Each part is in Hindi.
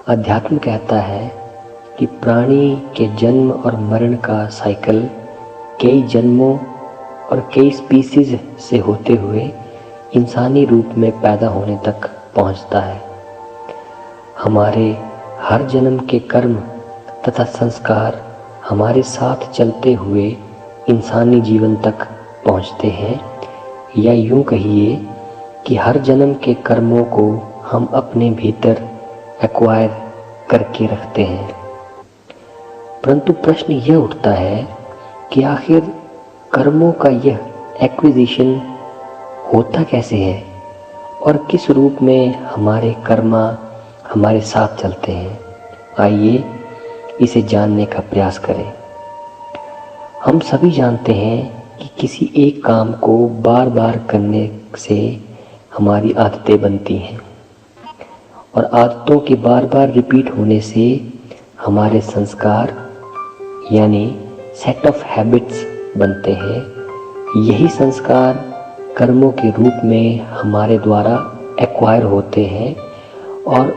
अध्यात्म कहता है कि प्राणी के जन्म और मरण का साइकिल कई जन्मों और कई स्पीसीज से होते हुए इंसानी रूप में पैदा होने तक पहुंचता है। हमारे हर जन्म के कर्म तथा संस्कार हमारे साथ चलते हुए इंसानी जीवन तक पहुंचते हैं, या यूं कहिए कि हर जन्म के कर्मों को हम अपने भीतर एक्वायर करके रखते हैं। परंतु प्रश्न यह उठता है कि आखिर कर्मों का यह एक्विजिशन होता कैसे है और किस रूप में हमारे कर्मा हमारे साथ चलते हैं। आइए इसे जानने का प्रयास करें। हम सभी जानते हैं कि किसी एक काम को बार बार करने से हमारी आदतें बनती हैं और आदतों के बार बार रिपीट होने से हमारे संस्कार यानी सेट ऑफ हैबिट्स बनते हैं। यही संस्कार कर्मों के रूप में हमारे द्वारा एक्वायर होते हैं और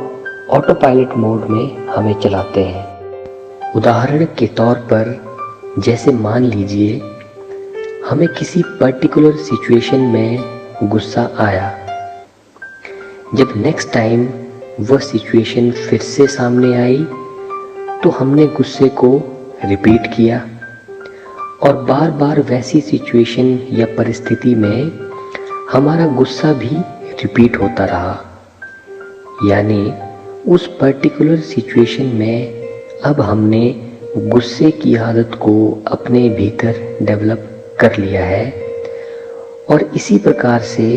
ऑटो पायलट मोड में हमें चलाते हैं। उदाहरण के तौर पर जैसे मान लीजिए हमें किसी पर्टिकुलर सिचुएशन में गुस्सा आया। जब नेक्स्ट टाइम वह सिचुएशन फिर से सामने आई तो हमने गुस्से को रिपीट किया और बार बार वैसी सिचुएशन या परिस्थिति में हमारा गुस्सा भी रिपीट होता रहा। यानी उस पर्टिकुलर सिचुएशन में अब हमने गुस्से की आदत को अपने भीतर डेवलप कर लिया है और इसी प्रकार से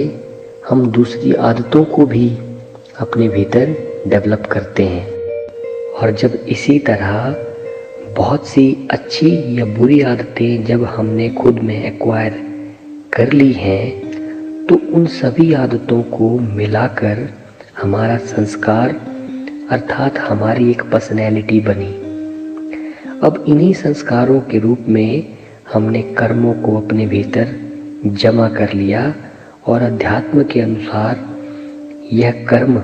हम दूसरी आदतों को भी अपने भीतर डेवलप करते हैं। और जब इसी तरह बहुत सी अच्छी या बुरी आदतें जब हमने खुद में एक्वायर कर ली हैं तो उन सभी आदतों को मिलाकर हमारा संस्कार अर्थात हमारी एक पर्सनैलिटी बनी। अब इन्हीं संस्कारों के रूप में हमने कर्मों को अपने भीतर जमा कर लिया और अध्यात्म के अनुसार यह कर्म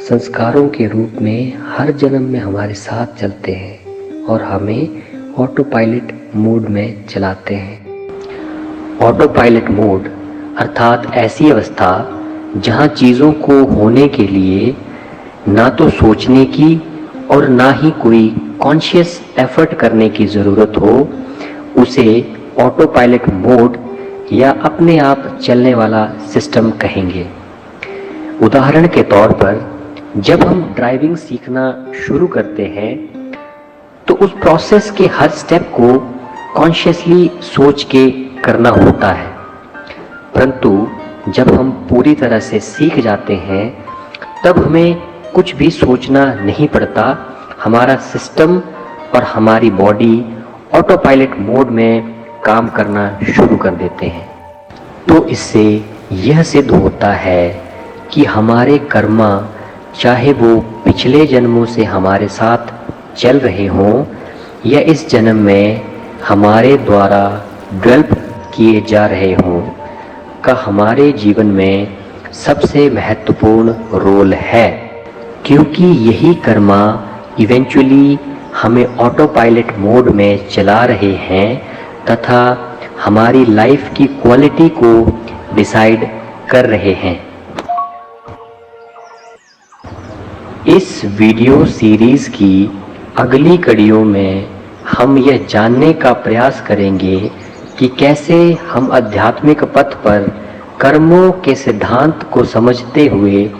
संस्कारों के रूप में हर जन्म में हमारे साथ चलते हैं और हमें ऑटो पायलट मोड में चलाते हैं। ऑटो पायलट मोड अर्थात ऐसी अवस्था जहां चीज़ों को होने के लिए ना तो सोचने की और ना ही कोई कॉन्शियस एफर्ट करने की ज़रूरत हो, उसे ऑटो पायलट मोड या अपने आप चलने वाला सिस्टम कहेंगे। उदाहरण के तौर पर जब हम ड्राइविंग सीखना शुरू करते हैं तो उस प्रोसेस के हर स्टेप को कॉन्शियसली सोच के करना होता है, परंतु जब हम पूरी तरह से सीख जाते हैं तब हमें कुछ भी सोचना नहीं पड़ता। हमारा सिस्टम और हमारी बॉडी ऑटो पायलट मोड में काम करना शुरू कर देते हैं। तो इससे यह सिद्ध होता है कि हमारे कर्मा चाहे वो पिछले जन्मों से हमारे साथ चल रहे हों या इस जन्म में हमारे द्वारा डेवलप किए जा रहे हों, का हमारे जीवन में सबसे महत्वपूर्ण रोल है, क्योंकि यही कर्मा इवेंचुअली हमें ऑटो पायलट मोड में चला रहे हैं तथा हमारी लाइफ की क्वालिटी को डिसाइड कर रहे हैं। इस वीडियो सीरीज़ की अगली कड़ियों में हम यह जानने का प्रयास करेंगे कि कैसे हम आध्यात्मिक पथ पर कर्मों के सिद्धांत को समझते हुए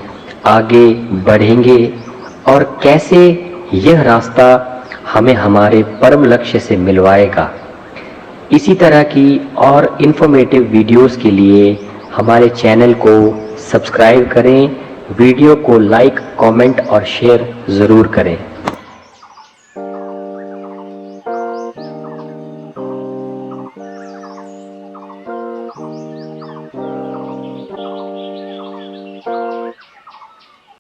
आगे बढ़ेंगे और कैसे यह रास्ता हमें हमारे परम लक्ष्य से मिलवाएगा। इसी तरह की और इन्फॉर्मेटिव वीडियोस के लिए हमारे चैनल को सब्सक्राइब करें, वीडियो को लाइक, कमेंट और शेयर ज़रूर करें।